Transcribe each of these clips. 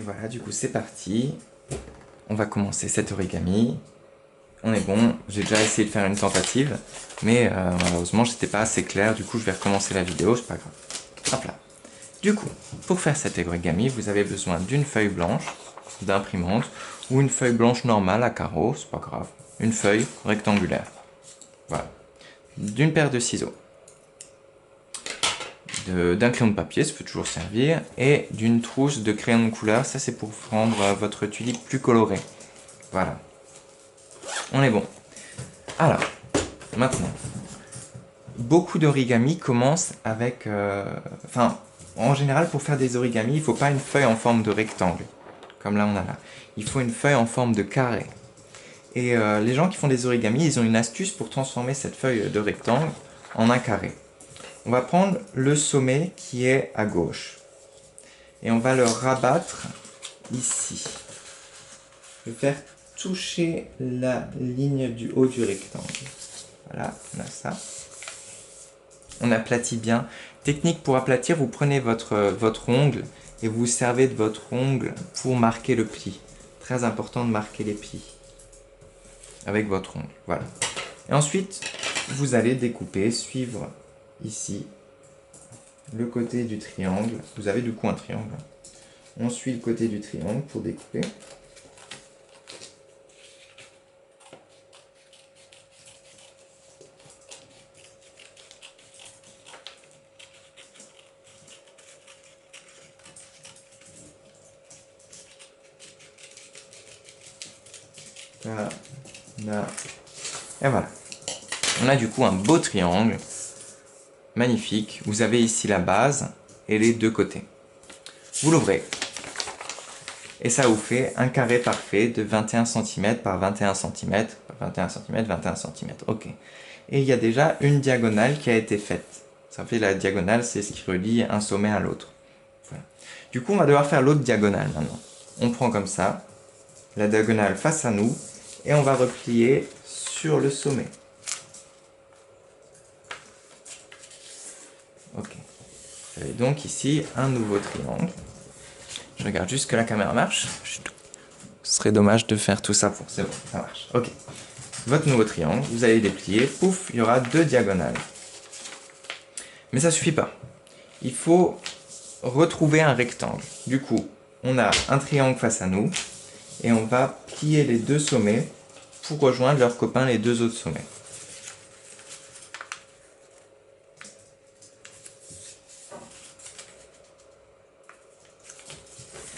voilà, du coup c'est parti. On va commencer cet origami. On est bon, j'ai déjà essayé de faire une tentative, mais malheureusement j'étais pas assez clair, du coup je vais recommencer la vidéo, c'est pas grave. Hop là. Du coup, pour faire cet origami, vous avez besoin d'une feuille blanche d'imprimante ou une feuille blanche normale à carreaux, c'est pas grave. Une feuille rectangulaire. Voilà. D'une paire de ciseaux. D'un crayon de papier, ça peut toujours servir, et d'une trousse de crayon de couleur, ça c'est pour rendre votre tulipe plus colorée. Voilà. On est bon. Alors, maintenant, beaucoup d'origami commencent avec... Enfin, en général, pour faire des origamis, il ne faut pas une feuille en forme de rectangle, comme là on a là. Il faut une feuille en forme de carré. Et les gens qui font des origamis, ils ont une astuce pour transformer cette feuille de rectangle en un carré. On va prendre le sommet qui est à gauche. Et on va le rabattre ici. Je vais faire toucher la ligne du haut du rectangle. Voilà, on a ça. On aplatit bien. Technique pour aplatir, vous prenez votre ongle et vous servez de votre ongle pour marquer le pli. Très important de marquer les plis avec votre ongle. Voilà. Et ensuite, vous allez découper, suivre ici le côté du triangle. Vous avez du coup un triangle. On suit le côté du triangle pour découper. Là, là. Et voilà. On a du coup un beau triangle. Magnifique. Vous avez ici la base et les deux côtés. Vous l'ouvrez. Et ça vous fait un carré parfait de 21 cm par 21 cm, 21 cm, 21 cm. Ok. Et il y a déjà une diagonale qui a été faite. Ça fait la diagonale, c'est ce qui relie un sommet à l'autre. Voilà. Du coup, on va devoir faire l'autre diagonale maintenant. On prend comme ça, la diagonale face à nous, et on va replier sur le sommet. Ok. Vous avez donc ici un nouveau triangle. Je regarde juste que la caméra marche. Ce serait dommage de faire tout ça pour... C'est bon, ça marche. Ok. Votre nouveau triangle, vous allez déplier. Pouf, il y aura deux diagonales. Mais ça suffit pas. Il faut retrouver un rectangle. Du coup, on a un triangle face à nous. Et on va plier les deux sommets pour rejoindre leurs copains, les deux autres sommets.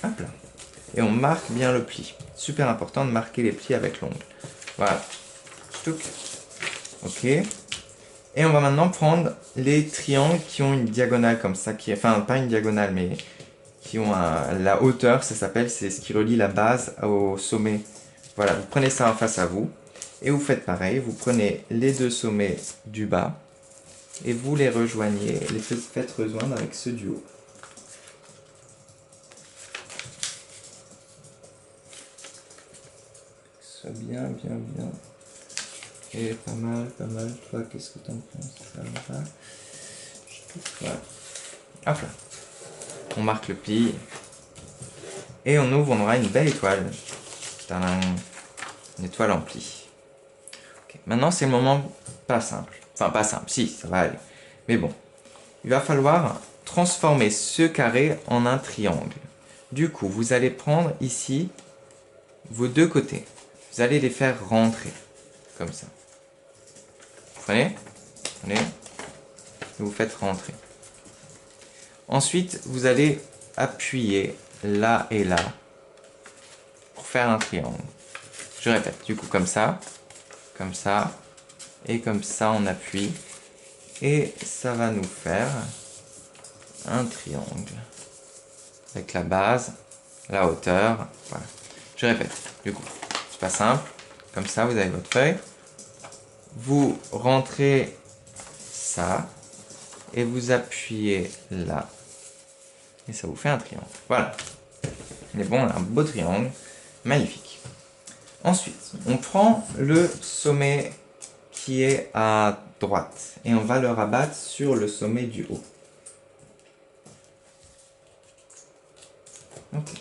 Hop là. Et on marque bien le pli. Super important de marquer les plis avec l'ongle. Voilà. Touc. Ok. Et on va maintenant prendre les triangles qui ont une diagonale comme ça. Enfin, pas une diagonale, mais qui ont la hauteur, ça s'appelle, c'est ce qui relie la base au sommet. Voilà, vous prenez ça en face à vous. Et vous faites pareil. Vous prenez les deux sommets du bas. Et vous les rejoignez, les faites rejoindre avec ceux du haut. Soit bien, bien, bien. Et pas mal, pas mal. Toi, qu'est-ce que t'en penses? Ça va. Voilà. Hop là. On marque le pli. Et on ouvre, on aura une belle étoile. Tadam. Une étoile en pli. Okay. Maintenant, c'est le moment pas simple. Enfin, pas simple, si, ça va aller. Mais bon, il va falloir transformer ce carré en un triangle. Du coup, vous allez prendre ici vos deux côtés. Vous allez les faire rentrer, comme ça. Vous prenez, et vous faites rentrer. Ensuite, vous allez appuyer là et là pour faire un triangle. Je répète, du coup, comme ça, et comme ça, on appuie. Et ça va nous faire un triangle. Avec la base, la hauteur, voilà. Je répète, du coup, c'est pas simple. Comme ça, vous avez votre feuille. Vous rentrez ça et vous appuyez là. Et ça vous fait un triangle. Voilà. Mais bon, on a un beau triangle. Magnifique. Ensuite, on prend le sommet qui est à droite et on va le rabattre sur le sommet du haut. Ok.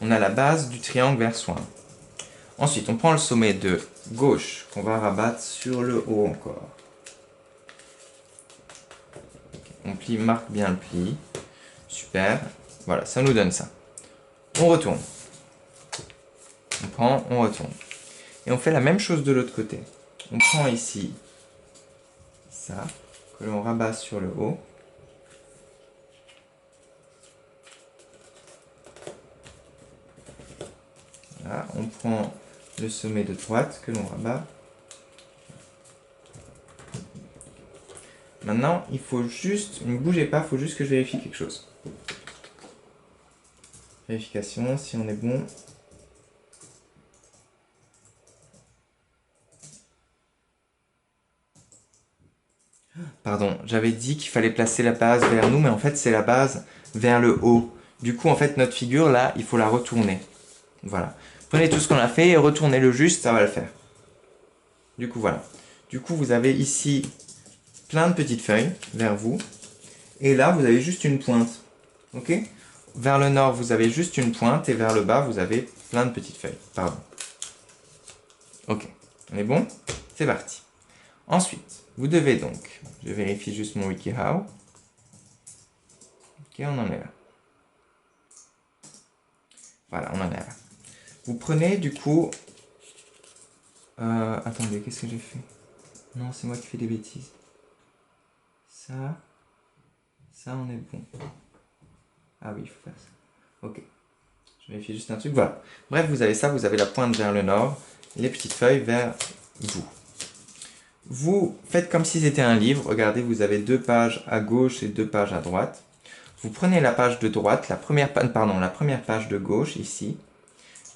On a la base du triangle vers soi. Ensuite, on prend le sommet de gauche qu'on va rabattre sur le haut encore. On plie, marque bien le pli. Super. Voilà, ça nous donne ça. On retourne. On prend, on retourne. Et on fait la même chose de l'autre côté. On prend ici ça, que l'on rabat sur le haut. Voilà, on prend le sommet de droite que l'on rabat. Maintenant, il faut juste, ne bougez pas, il faut juste que je vérifie quelque chose. Vérification, si on est bon. Pardon, j'avais dit qu'il fallait placer la base vers nous, mais en fait c'est la base vers le haut. Du coup, en fait, notre figure, là, il faut la retourner. Voilà. Prenez tout ce qu'on a fait et retournez-le juste, ça va le faire. Du coup, voilà. Du coup, vous avez ici plein de petites feuilles vers vous. Et là, vous avez juste une pointe. Ok? Vers le nord, vous avez juste une pointe. Et vers le bas, vous avez plein de petites feuilles. Pardon. Ok. On est bon? C'est parti. Ensuite, vous devez donc... Je vérifie juste mon WikiHow. Ok, on en est là. Voilà, on en est là. Vous prenez du coup... attendez, qu'est-ce que j'ai fait? Non, c'est moi qui fais des bêtises. Ça, on est bon. Ah oui, il faut faire ça. Ok. Je vérifie juste un truc. Voilà. Bref, vous avez ça, vous avez la pointe vers le nord, les petites feuilles vers vous. Vous faites comme si c'était un livre. Regardez, vous avez 2 pages à gauche et 2 pages à droite. Vous prenez la page de droite, la première page de gauche, ici.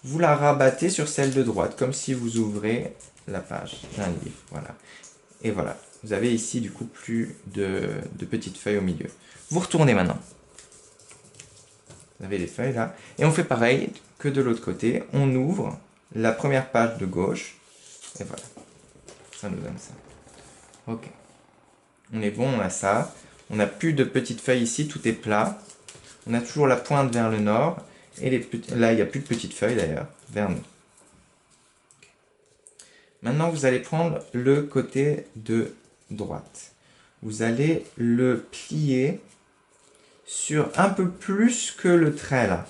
Vous la rabattez sur celle de droite, comme si vous ouvrez la page d'un livre. Voilà. Et voilà. Vous avez ici, du coup, plus de petites feuilles au milieu. Vous retournez maintenant. Vous avez les feuilles là. Et on fait pareil que de l'autre côté. On ouvre la première page de gauche. Et voilà. Ça nous donne ça. Ok. On est bon, on a ça. On n'a plus de petites feuilles ici, tout est plat. On a toujours la pointe vers le nord. Et là, il n'y a plus de petites feuilles d'ailleurs, vers nous. Okay. Maintenant, vous allez prendre le côté de droite. Vous allez le plier sur un peu plus que le trait là.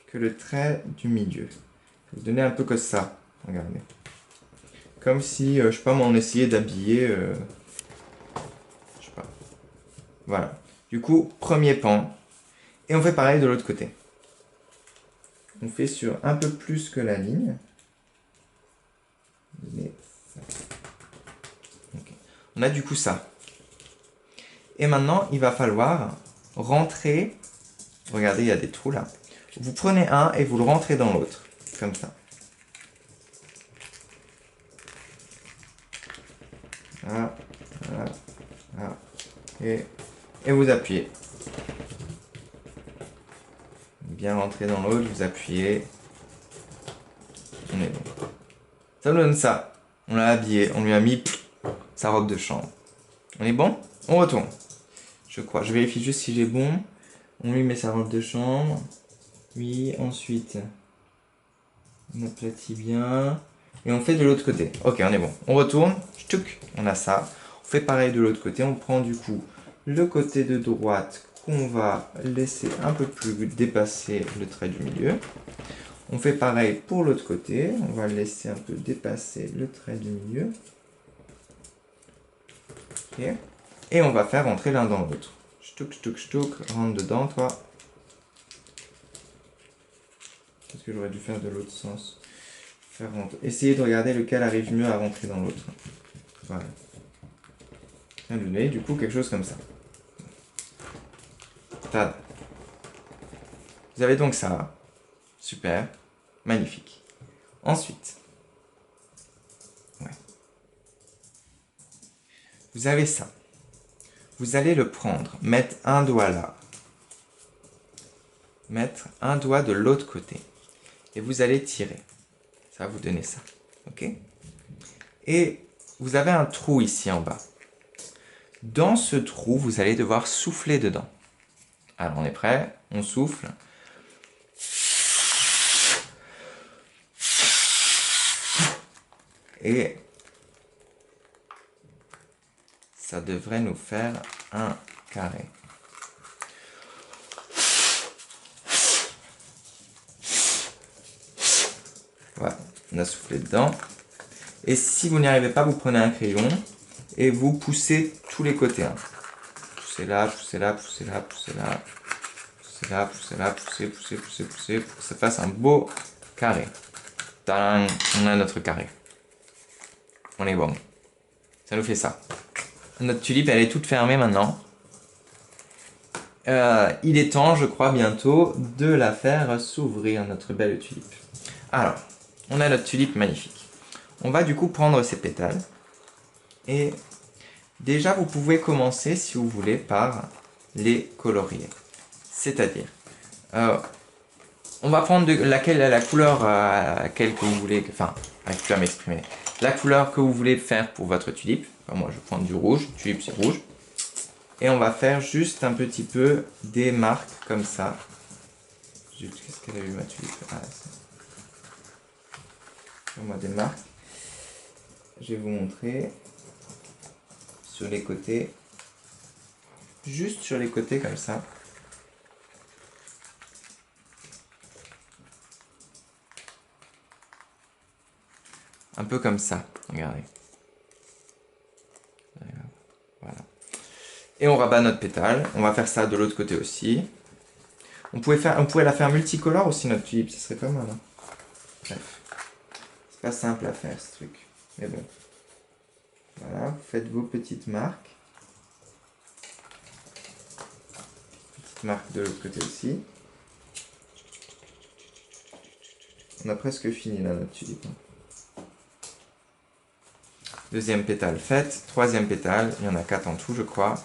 Que le trait du milieu. Vous donnez un peu que ça. Regardez. Comme si, je sais pas moi, on essayait d'habiller... je sais pas. Voilà. Du coup, premier pan. Et on fait pareil de l'autre côté. On fait sur un peu plus que la ligne. Okay. On a du coup ça. Et maintenant, il va falloir rentrer. Regardez, il y a des trous là. Vous prenez un et vous le rentrez dans l'autre. Comme ça. Voilà, voilà, voilà. Et vous appuyez. Bien rentrer dans l'autre, vous appuyez. On est bon. Ça nous donne ça. On l'a habillé, on lui a mis sa robe de chambre. On est bon? On retourne. Je crois. Je vérifie juste si j'ai bon. On lui met sa robe de chambre. Oui, ensuite, on aplatit bien. Et on fait de l'autre côté. Ok, on est bon. On retourne. Ch'touk, on a ça. On fait pareil de l'autre côté. On prend du coup le côté de droite qu'on va laisser un peu plus dépasser le trait du milieu. On fait pareil pour l'autre côté. On va laisser un peu dépasser le trait du milieu. Ok. Et on va faire rentrer l'un dans l'autre. Ch'touk, ch'touk, ch'touk. Rentre dedans, toi. Qu'est-ce que j'aurais dû faire de l'autre sens? Faire rentrer. Essayez de regarder lequel arrive mieux à rentrer dans l'autre. Voilà. Bien donné, du coup, quelque chose comme ça. Tad. Vous avez donc ça. Super. Magnifique. Ensuite. Ouais. Vous avez ça. Vous allez le prendre. Mettre un doigt là. Mettre un doigt de l'autre côté. Et vous allez tirer. Ça va vous donner ça. Ok? Et vous avez un trou ici en bas. Dans ce trou, vous allez devoir souffler dedans. Alors on est prêt? On souffle. Et ça devrait nous faire un carré. Voilà, on a soufflé dedans. Et si vous n'y arrivez pas, vous prenez un crayon et vous poussez tous les côtés. Hein. Poussez là, poussez là, poussez là, poussez là. Poussez là, poussez là, poussez, poussez, poussez, poussez, pour que ça fasse un beau carré. Tadam, on a notre carré. On est bon. Ça nous fait ça. Notre tulipe, elle est toute fermée maintenant. Il est temps, je crois, bientôt, de la faire s'ouvrir, notre belle tulipe. Alors, on a notre tulipe magnifique. On va du coup prendre ses pétales. Et déjà, vous pouvez commencer, si vous voulez, par les colorier. C'est-à-dire, on va prendre la couleur laquelle que vous voulez, enfin, j'arrive plus à m'exprimer. La couleur que vous voulez faire pour votre tulipe. Enfin, moi, je vais prendre du rouge. Tulipe, c'est rouge. Et on va faire juste un petit peu des marques comme ça. Qu'est-ce qu'elle a eu ma tulipe? Moi des marques. Je vais vous montrer sur les côtés. Juste sur les côtés comme ça. Un peu comme ça, regardez. Voilà. Et on rabat notre pétale. On va faire ça de l'autre côté aussi. On pourrait la faire multicolore aussi, notre tulipe. Ce serait pas mal. Hein. Bref. C'est pas simple à faire, ce truc. Mais bon. Voilà, vous faites vos petites marques. Petite marque de l'autre côté aussi. On a presque fini là, notre tulipe. Deuxième pétale faite. Troisième pétale. Il y en a 4 en tout, je crois.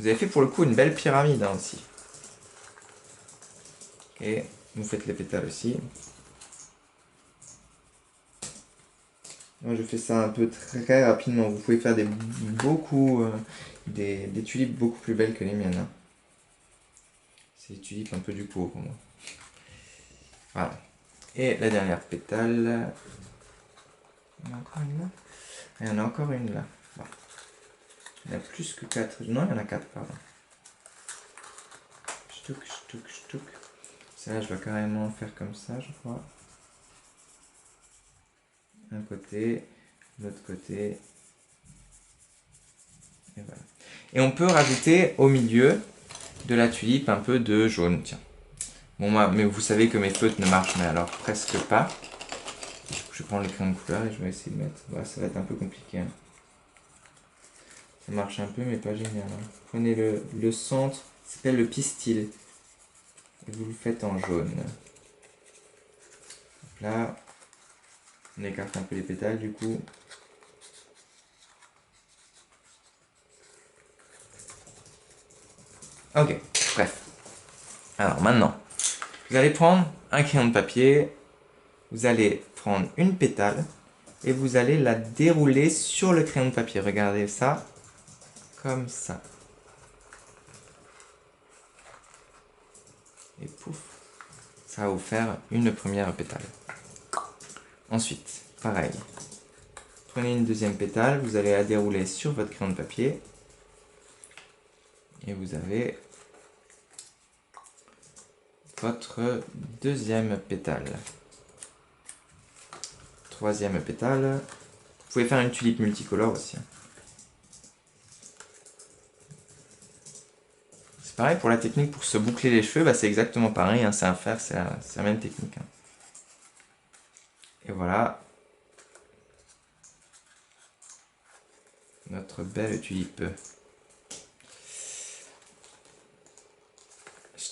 Vous avez fait pour le coup une belle pyramide hein, aussi. Et vous faites les pétales aussi. Moi je fais ça un peu très rapidement. Vous pouvez faire des tulipes beaucoup plus belles que les miennes. Hein. C'est des tulipes un peu du coup pour moi. Voilà. Et la dernière pétale. Il y en a encore une là. Il y en a encore une là. Bon. Il y en a plus que 4. Non, il y en a 4, pardon. Ch'touk, ch'touk, ch'touk. Ça, je vais carrément faire comme ça, je crois. Un côté, l'autre côté. Et voilà. Et on peut rajouter au milieu de la tulipe un peu de jaune, tiens. Bon, moi, mais vous savez que mes feutres ne marchent, mais alors presque pas. Je vais prendre les crayons de couleur et je vais essayer de mettre. Voilà, ça va être un peu compliqué. Hein. Ça marche un peu, mais pas génial. Hein. Prenez le centre, ça s'appelle le pistil. Et vous le faites en jaune. Donc là, on écarte un peu les pétales du coup. Ok, bref. Alors maintenant, vous allez prendre un crayon de papier, vous allez prendre une pétale et vous allez la dérouler sur le crayon de papier. Regardez ça, comme ça. Et pouf, ça va vous faire une première pétale. Ensuite, pareil. Prenez une deuxième pétale, vous allez la dérouler sur votre crayon de papier. Et vous avez votre deuxième pétale. Troisième pétale. Vous pouvez faire une tulipe multicolore aussi. C'est pareil pour la technique pour se boucler les cheveux, bah c'est exactement pareil, hein, c'est à faire, c'est la même technique. Hein. Et voilà. Notre belle tulipe.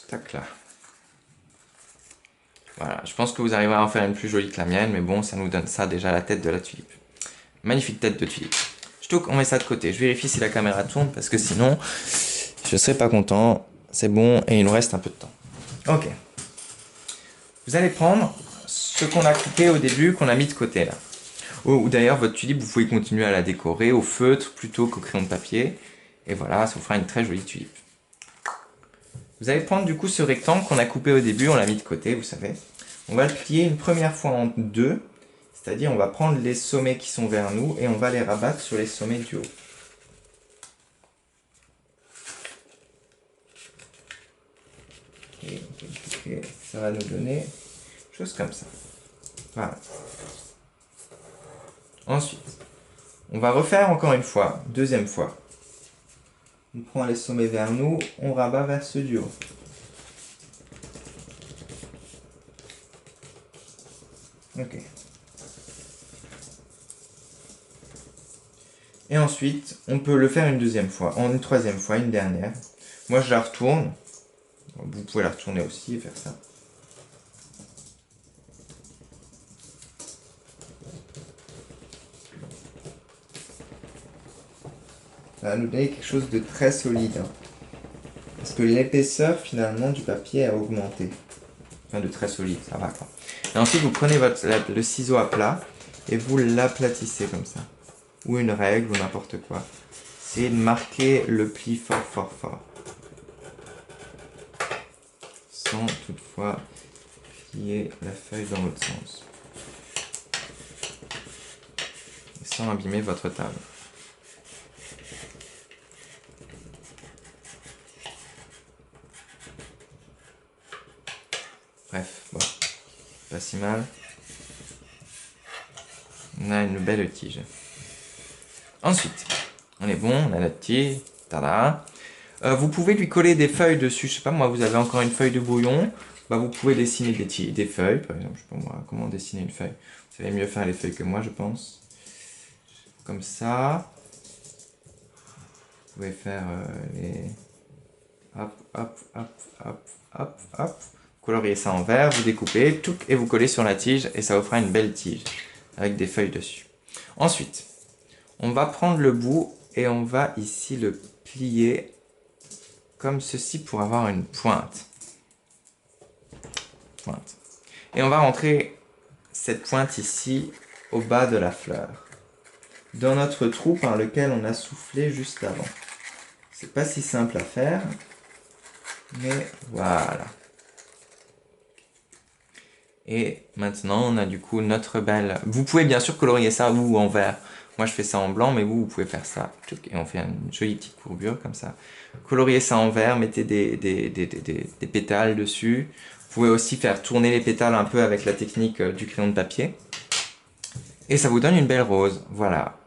Tac là. Voilà, je pense que vous arriverez à en faire une plus jolie que la mienne, mais bon, ça nous donne ça déjà la tête de la tulipe. Magnifique tête de tulipe. Ch'touk, on met ça de côté. Je vérifie si la caméra tourne, parce que sinon, je serai pas content. C'est bon, et il nous reste un peu de temps. Ok. Vous allez prendre ce qu'on a coupé au début, qu'on a mis de côté là. Ou d'ailleurs, votre tulipe, vous pouvez continuer à la décorer au feutre plutôt qu'au crayon de papier. Et voilà, ça vous fera une très jolie tulipe. Vous allez prendre du coup ce rectangle qu'on a coupé au début, on l'a mis de côté, vous savez. On va le plier une première fois en deux, C'est-à-dire, on va prendre les sommets qui sont vers nous et on va les rabattre sur les sommets du haut. Ok, ça va nous donner quelque chose comme ça. Voilà. Ensuite, on va refaire encore une fois, deuxième fois. On prend les sommets vers nous, on rabat vers ceux du haut. Ok. Et ensuite, on peut le faire une deuxième fois, une troisième fois, une dernière. Moi, je la retourne. Vous pouvez la retourner aussi et faire ça. Ça va nous donner quelque chose de très solide. Hein. Parce que l'épaisseur, finalement, du papier a augmenté. Enfin, de très solide, ça va quoi. Et ensuite, vous prenez le ciseau à plat et vous l'aplatissez comme ça. Ou une règle, ou n'importe quoi. Essayez de marquer le pli fort, fort, fort. Sans toutefois plier la feuille dans l'autre sens. Et sans abîmer votre table. Bref, bon, pas si mal. On a une belle tige. Ensuite, on est bon, on a notre tige. Tada. Vous pouvez lui coller des feuilles dessus. Je sais pas, moi, vous avez encore une feuille de brouillon. Bah, vous pouvez dessiner des feuilles, par exemple. Je sais pas moi, comment dessiner une feuille. Vous savez mieux faire les feuilles que moi, je pense. Comme ça. Vous pouvez faire les... Hop, hop, hop, hop, hop, hop. Coloriez ça en vert, vous découpez, tout, et vous collez sur la tige, et ça vous fera une belle tige, avec des feuilles dessus. Ensuite, on va prendre le bout, et on va ici le plier, comme ceci, pour avoir une pointe. Et on va rentrer cette pointe ici, au bas de la fleur, dans notre trou par lequel on a soufflé juste avant. C'est pas si simple à faire, mais voilà. Et maintenant, on a du coup notre belle... Vous pouvez bien sûr colorier ça ou en vert. Moi, je fais ça en blanc, mais vous pouvez faire ça. Et on fait une jolie petite courbure comme ça. Coloriez ça en vert, mettez des pétales dessus. Vous pouvez aussi faire tourner les pétales un peu avec la technique du crayon de papier. Et ça vous donne une belle rose, voilà.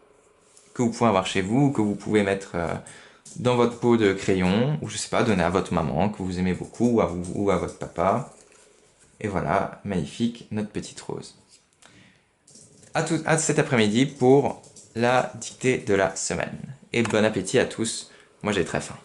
Que vous pouvez avoir chez vous, que vous pouvez mettre dans votre pot de crayon, ou je sais pas, donner à votre maman, que vous aimez beaucoup, ou à votre papa. Et voilà, magnifique, notre petite rose. À cet après-midi pour la dictée de la semaine. Et bon appétit à tous, moi j'ai très faim.